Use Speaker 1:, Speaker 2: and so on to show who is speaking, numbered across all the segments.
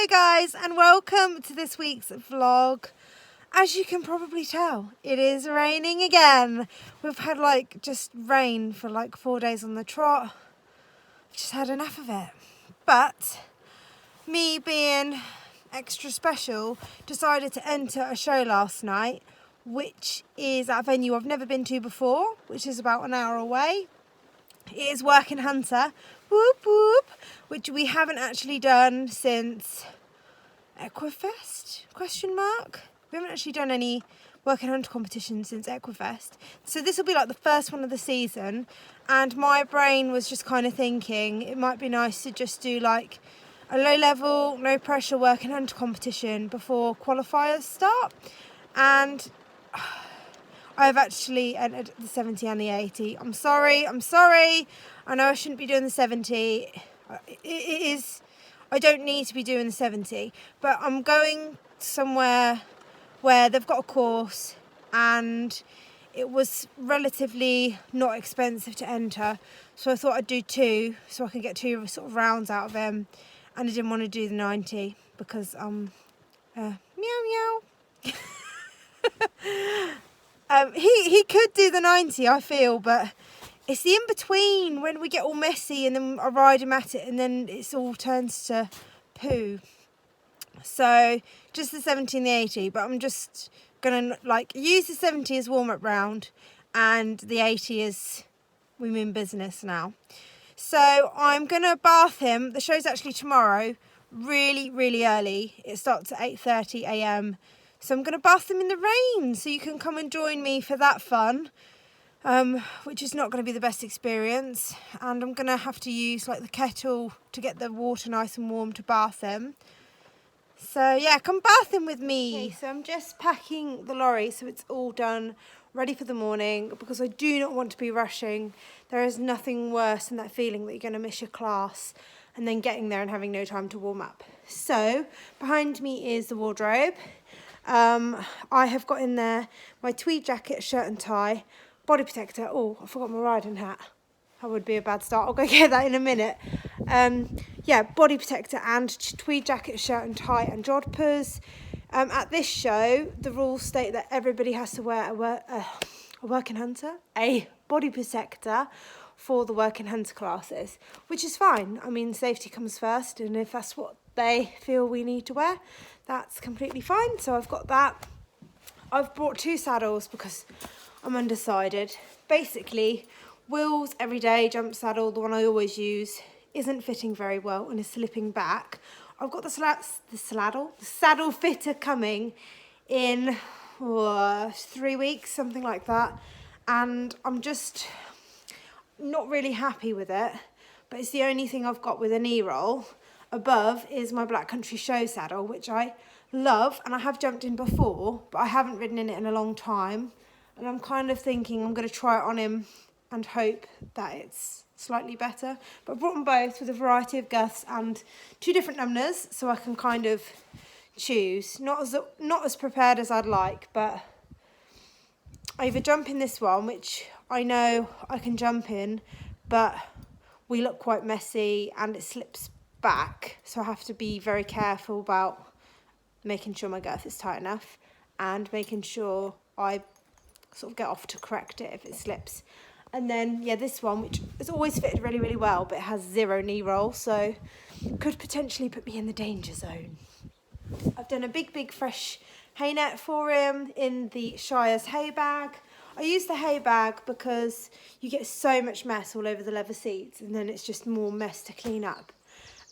Speaker 1: Hello guys and welcome to this week's vlog. As you can probably tell, it is raining again. We've had just rain for 4 days on the trot. I've just had enough of it. But me being extra special, decided to enter a show last night, which is at a venue I've never been to before, which is about an hour away. It is Working Hunter, whoop whoop, which we haven't actually done since Equifest, ? We haven't actually done any Working Hunter competitions since Equifest. So this will be the first one of the season, and my brain was just kind of thinking it might be nice to just do a low level, no pressure Working Hunter competition before qualifiers start. And I've actually entered the 70 and the 80. I'm sorry. I know I shouldn't be doing the 70. I don't need to be doing the 70, but I'm going somewhere where they've got a course and it was relatively not expensive to enter. So I thought I'd do two so I could get two sort of rounds out of them. And I didn't want to do the 90 because meow meow. He could do the 90, I feel, but it's the in-between when we get all messy and then I ride him at it and then it all turns to poo. So just the 70 and the 80, but I'm just going to use the 70 as warm-up round and the 80 is we mean business now. So I'm going to bath him. The show's actually tomorrow, really, really early. It starts at 8:30 a.m. So I'm going to bath them in the rain so you can come and join me for that fun, which is not going to be the best experience. And I'm going to have to use the kettle to get the water nice and warm to bath them. So yeah, come bath them with me. Okay, so I'm just packing the lorry so it's all done, ready for the morning, because I do not want to be rushing. There is nothing worse than that feeling that you're going to miss your class and then getting there and having no time to warm up. So behind me is the wardrobe. I have got in there my tweed jacket, shirt and tie, body protector. Oh, I forgot my riding hat. That would be a bad start. I'll go get that in a minute. Yeah, body protector and tweed jacket, shirt and tie and jodhpurs. At this show, the rules state that everybody has to wear a Working Hunter, a body protector for the Working Hunter classes, which is fine. I mean, safety comes first, and if that's what they feel we need to wear, that's completely fine. So I've got that. I've brought two saddles because I'm undecided. Basically, Will's everyday jump saddle, the one I always use, isn't fitting very well and is slipping back. I've got the saddle fitter coming in 3 weeks, something like that, and I'm just not really happy with it, but it's the only thing I've got with a knee roll. Above is my Black Country Show saddle, which I love and I have jumped in before, but I haven't ridden in it in a long time, and I'm kind of thinking I'm going to try it on him and hope that it's slightly better. But I brought them both with a variety of girths and two different numbers so I can kind of choose. Not as prepared as I'd like, but I either jump in this one, which I know I can jump in, but we look quite messy and it slips back, so I have to be very careful about making sure my girth is tight enough and making sure I sort of get off to correct it if it slips. And then yeah, this one, which has always fitted really, really well, but it has zero knee roll, so could potentially put me in the danger zone. I've done a big fresh hay net for him in the Shire's hay bag. I use the hay bag because you get so much mess all over the leather seats and then it's just more mess to clean up.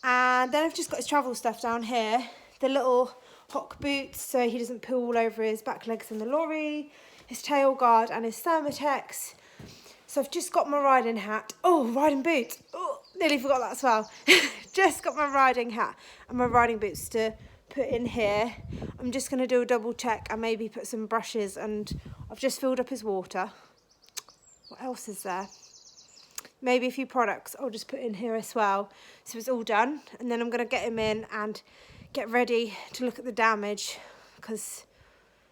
Speaker 1: And then I've just got his travel stuff down here, the little hock boots so he doesn't poo all over his back legs in the lorry, his tail guard and his Thermotex. So I've just got my riding hat. Oh, riding boots. Oh, nearly forgot that as well. Just got my riding hat and my riding boots to put in here. I'm just going to do a double check and maybe put some brushes, and I've just filled up his water. What else is there? Maybe a few products I'll just put in here as well. So it's all done, and then I'm going to get him in and get ready to look at the damage because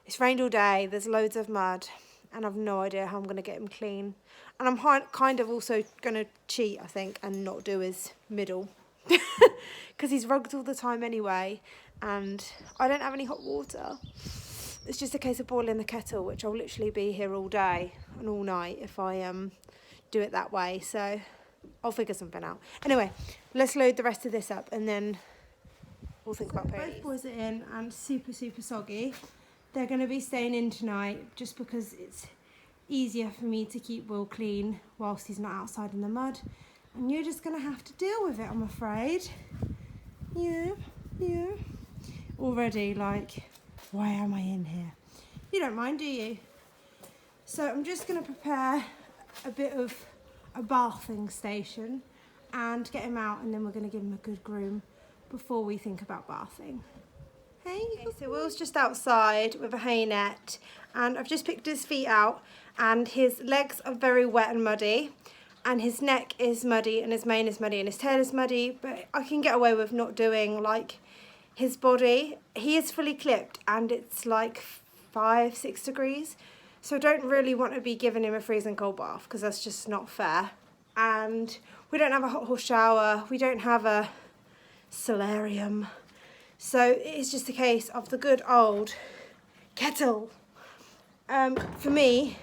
Speaker 1: it's rained all day, there's loads of mud and I've no idea how I'm going to get him clean. And I'm kind of also going to cheat, I think, and not do his middle because he's rugged all the time anyway, and I don't have any hot water. It's just a case of boiling the kettle, which I'll literally be here all day and all night if I do it that way. So I'll figure something out. Anyway, let's load the rest of this up and then we'll think about ponies. Both boys are in and super soggy. They're going to be staying in tonight just because it's easier for me to keep Will clean whilst he's not outside in the mud. And you're just going to have to deal with it, I'm afraid. Yeah. Already, like, why am I in here? You don't mind, do you? So I'm just going to prepare a bit of a bathing station and get him out, and then we're going to give him a good groom before we think about bathing. Hey, so Will's just outside with a hay net, and I've just picked his feet out, and his legs are very wet and muddy, and his neck is muddy, and his mane is muddy, and his tail is muddy, but I can get away with not doing like his body. He is fully clipped, and it's like 5-6 degrees, so I don't really want to be giving him a freezing cold bath because that's just not fair. And we don't have a hot horse shower, we don't have a solarium. So it's just a case of the good old kettle. For me,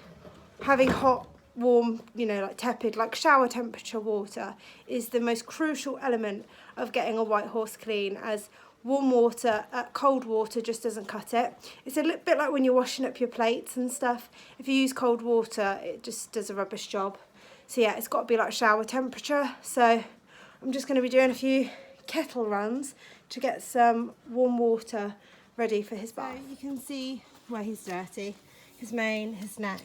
Speaker 1: having hot, warm, you know, like tepid, like shower temperature water is the most crucial element of getting a white horse clean, as warm water, cold water just doesn't cut it. It's a little bit like when you're washing up your plates and stuff. If you use cold water, it just does a rubbish job. So yeah, it's got to be like shower temperature. So I'm just going to be doing a few kettle runs to get some warm water ready for his bath. So you can see where he's dirty, his mane, his neck.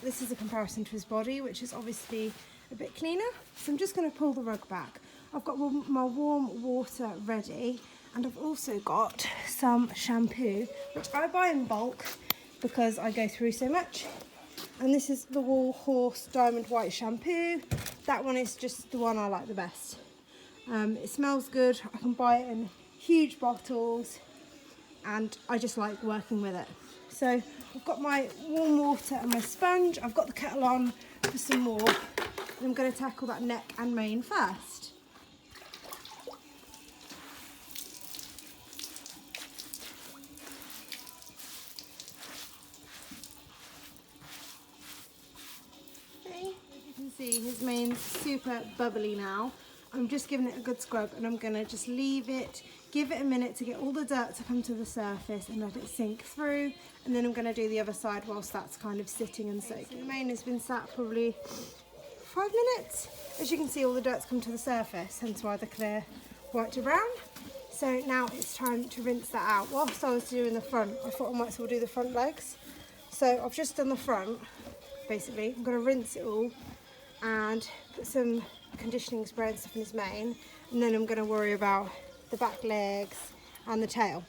Speaker 1: This is a comparison to his body, which is obviously a bit cleaner. So I'm just going to pull the rug back. I've got my warm water ready, and I've also got some shampoo, which I buy in bulk because I go through so much. And this is the Wool Horse Diamond White shampoo. That one is just the one I like the best. It smells good. I can buy it in huge bottles, and I just like working with it. So I've got my warm water and my sponge. I've got the kettle on for some more. And I'm going to tackle that neck and mane first. Okay, as you can see, his mane's super bubbly now. I'm just giving it a good scrub, and I'm going to just leave it, give it a minute to get all the dirt to come to the surface and let it sink through, and then I'm going to do the other side whilst that's kind of sitting and soaking. The mane has been sat probably 5 minutes. As you can see, all the dirt's come to the surface, hence why the clear white to brown. So now it's time to rinse that out. Whilst I was doing the front, I thought I might as well do the front legs. So I've just done the front, basically. I'm going to rinse it all and put some conditioning spray and stuff in his mane, and then I'm going to worry about the back legs and the tail.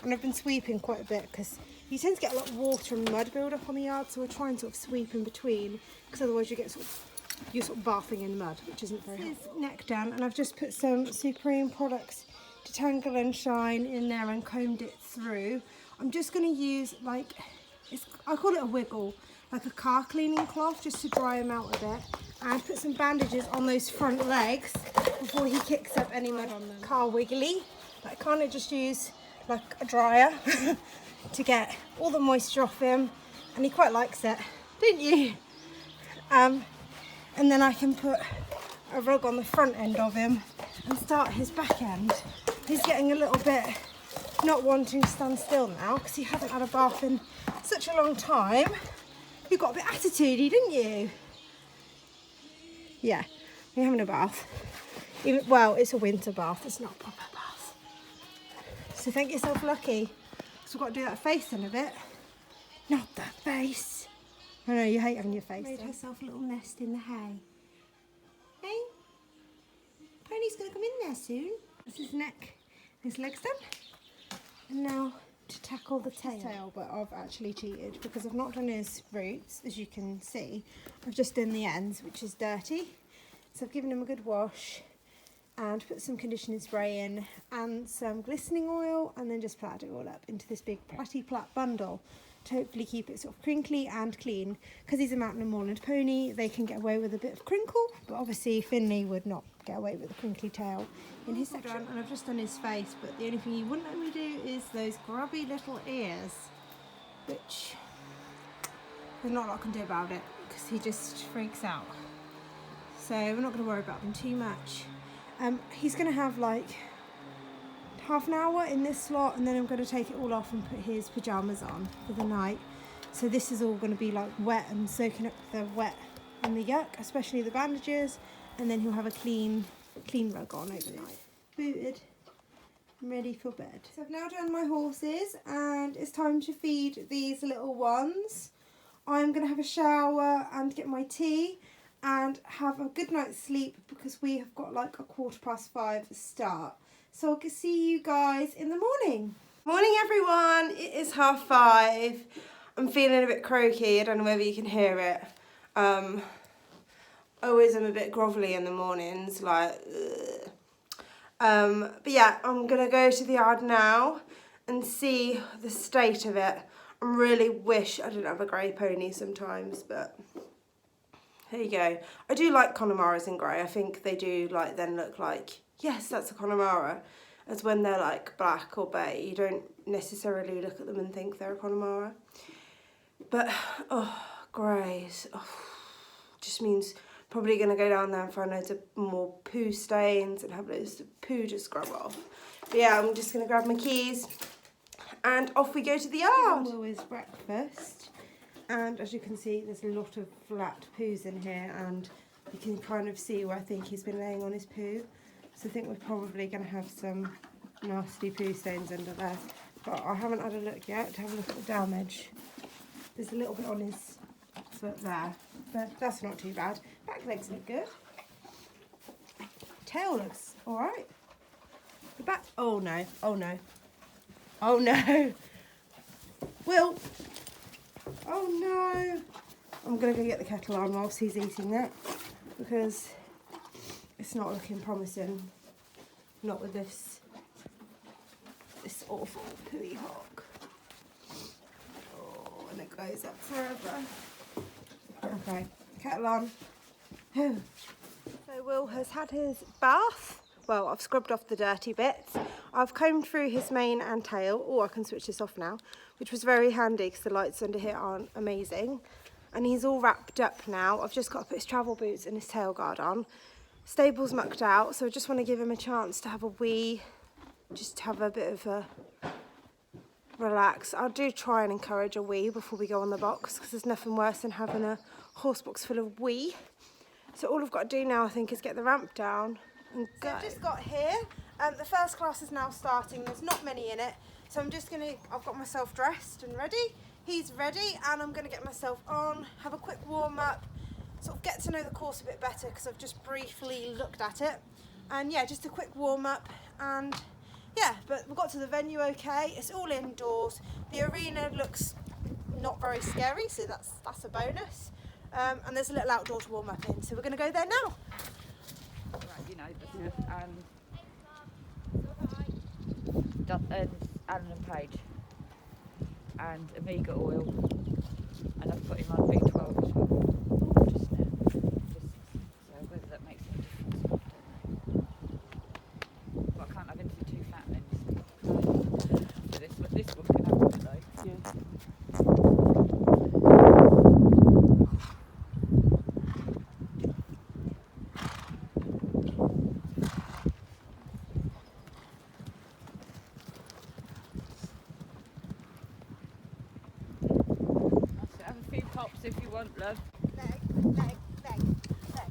Speaker 1: And I've been sweeping quite a bit because you tend to get a lot of water and mud build up on the yard, so we're trying to sort of sweep in between, because otherwise you're sort of bathing in mud, which isn't very helpful. His neck done, and I've just put some Supreme Products Detangle and Shine in there and combed it through. I'm just going to use I call it a wiggle, like a car cleaning cloth, just to dry him out a bit, and put some bandages on those front legs before he kicks up any mud on them. Car wiggly, I kind of just use like a dryer to get all the moisture off him, and he quite likes it, don't you? And then I can put a rug on the front end of him and start his back end. He's getting a little bit not wanting to stand still now because he hasn't had a bath in such a long time. You got a bit attitudey, didn't you? Yeah, we're having a bath. Well, it's a winter bath, it's not a proper bath. So think yourself lucky, because we've got to do that face in a bit. Not that face. I know you hate having your face. Made herself a little nest in the hay. Hey, Pony's going to come in there soon. This is his neck, his legs done. And now to tackle the tail, but I've actually cheated because I've not done his roots, as you can see. I've just done the ends, which is dirty. So I've given him a good wash and put some conditioning spray in and some glistening oil, and then just plaited it all up into this big Platty Plat bundle to hopefully keep it sort of crinkly and clean. Because he's a mountain and moorland pony, they can get away with a bit of crinkle, but obviously Finley would not get away with the crinkly tail in his section. And I've just done his face, but the only thing he wouldn't let me do is those grubby little ears, which there's not a lot I can do about it because he just freaks out. So we're not going to worry about them too much. He's going to have like half an hour in this slot, and then I'm going to take it all off and put his pyjamas on for the night. So this is all going to be like wet and soaking up the wet and the yuck, especially the bandages, and then he'll have a clean rug on overnight. Booted, I'm ready for bed. So I've now done my horses and it's time to feed these little ones. I'm going to have a shower and get my tea and have a good night's sleep because we have got like a 5:15 start. So I'll see you guys in the morning. Morning everyone, it is 5:30. I'm feeling a bit croaky, I don't know whether you can hear it. I always am a bit grovelly in the mornings, like but yeah, I'm gonna go to the yard now and see the state of it. I really wish I didn't have a grey pony sometimes, but here you go. I do like Connemara's in grey. I think they do like then look like, yes, that's a Connemara. As when they're like black or bay, you don't necessarily look at them and think they're a Connemara. But, oh, greys. Oh, just means probably going to go down there and find loads of more poo stains and have loads of poo to scrub off. But yeah, I'm just going to grab my keys and off we go to the yard. Always breakfast. And as you can see, there's a lot of flat poos in here, and you can kind of see where I think he's been laying on his poo. So I think we're probably going to have some nasty poo stains under there. But I haven't had a look yet to have a look at the damage. There's a little bit on his foot there, but that's not too bad. Back legs look good. Tail looks alright. The back, oh no, oh no. Oh no. Will. Oh no. I'm going to go get the kettle on whilst he's eating that, because it's not looking promising. Not with this awful pooey hog. Oh, and it goes up forever. Okay, kettle on. So Will has had his bath. Well, I've scrubbed off the dirty bits. I've combed through his mane and tail. Oh, I can switch this off now, which was very handy because the lights under here aren't amazing. And he's all wrapped up now. I've just got to put his travel boots and his tail guard on. Stable's mucked out, so I just want to give him a chance to have a wee, just have a bit of a relax. I do try and encourage a wee before we go on the box, because there's nothing worse than having a horse box full of wee. So all I've got to do now, I think, is get the ramp down and go. So I've just got here. The first class is now starting. There's not many in it, so I'm just going to, I've got myself dressed and ready. He's ready, and I'm going to get myself on, have a quick warm up, sort of get to know the course a bit better because I've just briefly looked at it. And yeah, just a quick warm up, and yeah, but we got to the venue okay. It's all indoors. The arena looks not very scary, so that's a bonus. And there's a little outdoor to warm up in, so we're going to go there now.
Speaker 2: Right, you know, Alan and Page and Omega oil, and I've put him on B12 as well just now. So whether that makes any difference, I don't know. But I can't have anything too fattening. So this one can have it though. Yeah. If you want, love.
Speaker 1: Leg, leg, leg, leg.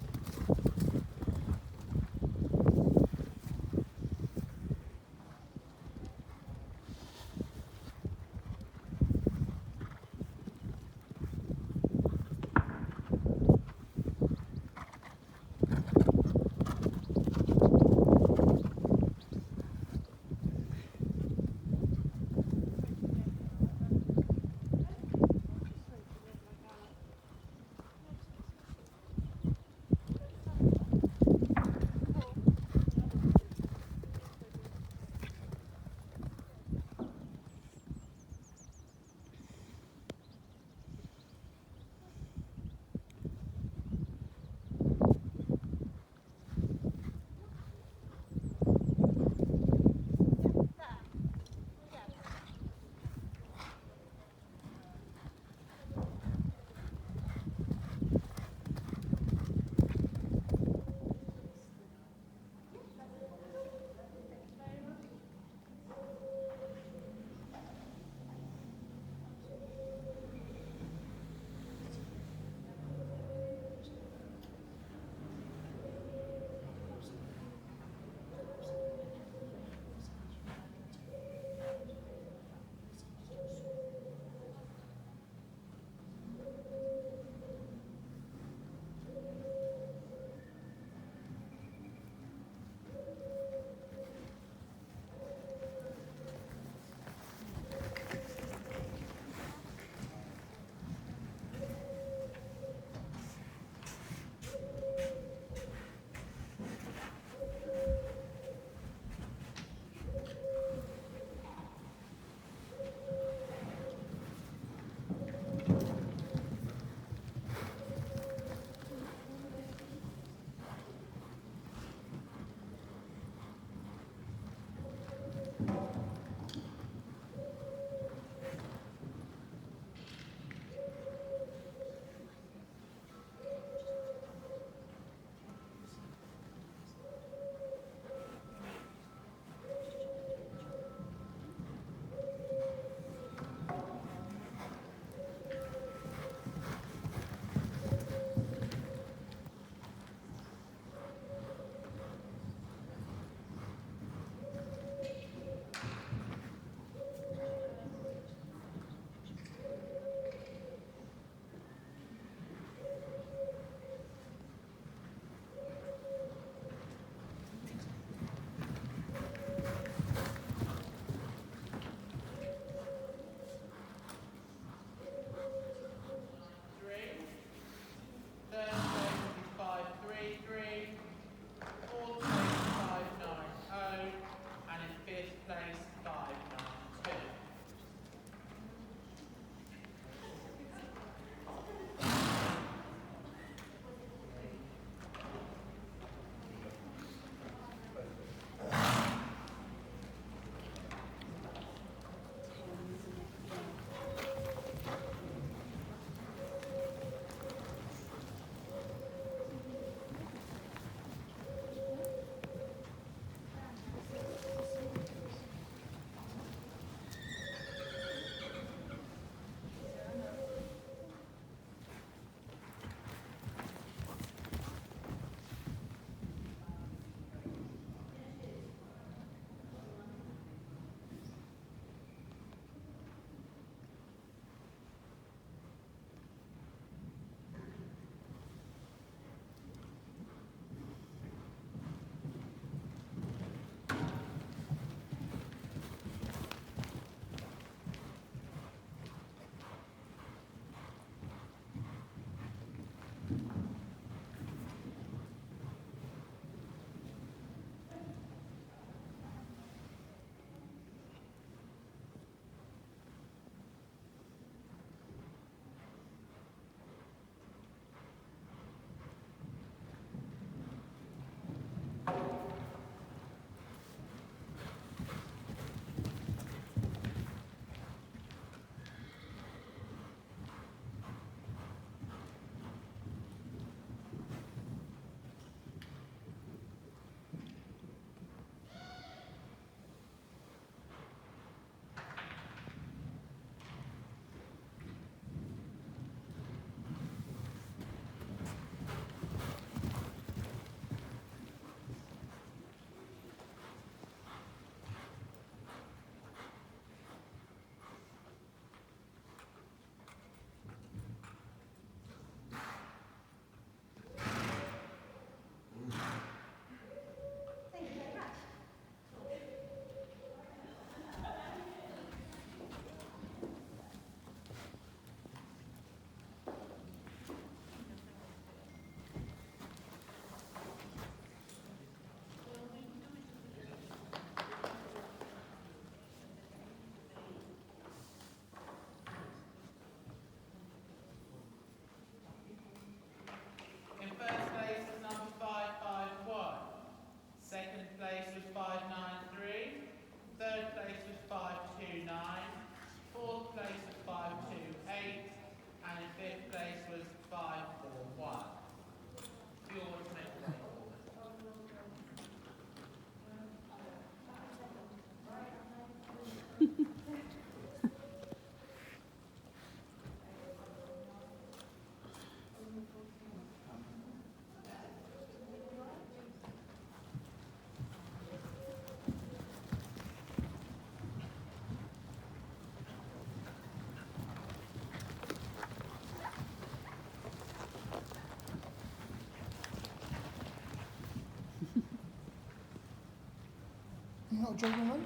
Speaker 3: You're not jogging around?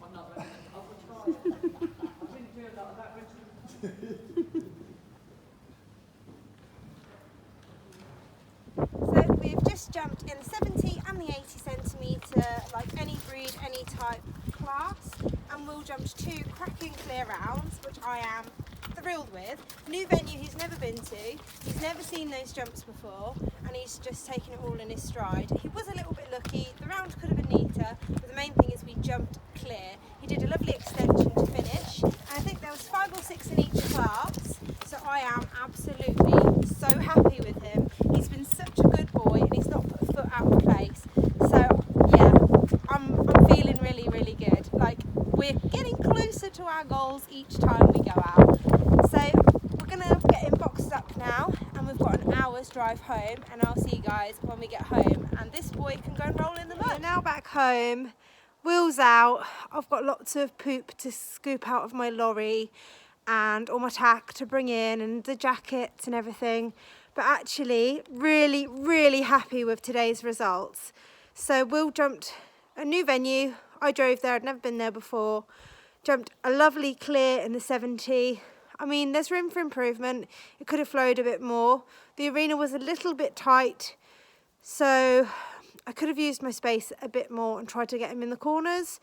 Speaker 2: I'm not ready. I will try. I didn't do a lot of that originally.
Speaker 1: So we've just jumped in the 70 and the 80 centimetre, like any breed, any type class, and Will jumped 2 cracking clear rounds, which I am thrilled with. New venue he's never been to, he's never seen those jumps before, and he's just taken it all in his stride. He was a little bit lucky, the round could have been neater, but the main thing is we jumped clear. He did a lovely extension to finish, and I think there was 5 or 6 in each class, so I am absolutely so happy with him. He's been such a good boy and he's not put a foot out of place. So yeah, I'm feeling really, really good. Like, we're getting closer to our goals each time we go out. So we're gonna get him boxed up now, and we've got an hour's drive home, and I'll see you guys when we get home, and this boy can go and roll in the mud. We're now back home, Will's out. I've got lots of poop to scoop out of my lorry and all my tack to bring in, and the jackets and everything. But actually really, really happy with today's results. So Will jumped a new venue. I drove there, I'd never been there before. Jumped a lovely clear in the 70. I mean, there's room for improvement. It could have flowed a bit more. The arena was a little bit tight, so I could have used my space a bit more and tried to get him in the corners.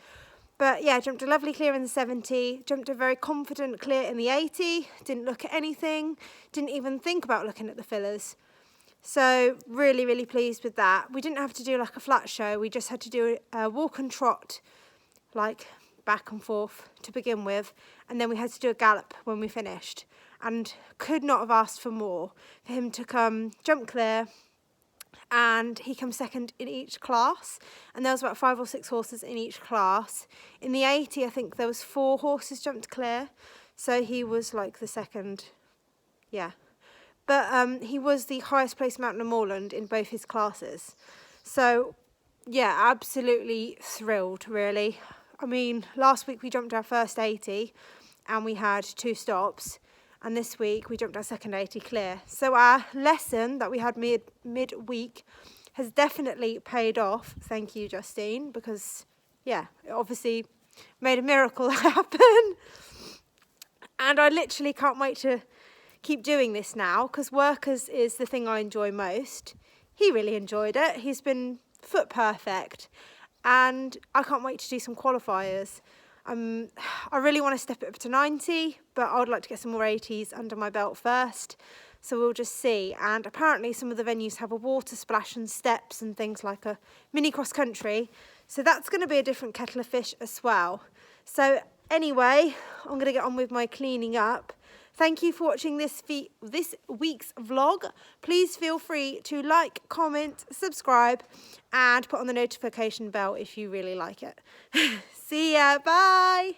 Speaker 1: But yeah, jumped a lovely clear in the 70, jumped a very confident clear in the 80, didn't look at anything, didn't even think about looking at the fillers. So really, really pleased with that. We didn't have to do like a flat show, we just had to do a walk and trot, like back and forth to begin with, and then we had to do a gallop when we finished, and could not have asked for more for him to come jump clear. And he comes second in each class, and there was about 5 or 6 horses in each class. In the 80, I think there was 4 horses jumped clear, so he was like the second, yeah. But he was the highest placed mountain and moorland in both his classes. So yeah, absolutely thrilled, really. I mean, last week we jumped our first 80 and we had 2 stops. And this week we jumped our second 80 clear. So our lesson that we had mid-week has definitely paid off. Thank you, Justine, because yeah, it obviously made a miracle happen. And I literally can't wait to keep doing this now, because workers is the thing I enjoy most. He really enjoyed it. He's been foot perfect, and I can't wait to do some qualifiers. I really want to step it up to 90, but I would like to get some more 80s under my belt first. So we'll just see. And apparently some of the venues have a water splash and steps and things, like a mini cross country. So that's going to be a different kettle of fish as well. So anyway, I'm going to get on with my cleaning up. Thank you for watching this week's vlog. Please feel free to like, comment, subscribe, and put on the notification bell if you really like it. See ya, bye.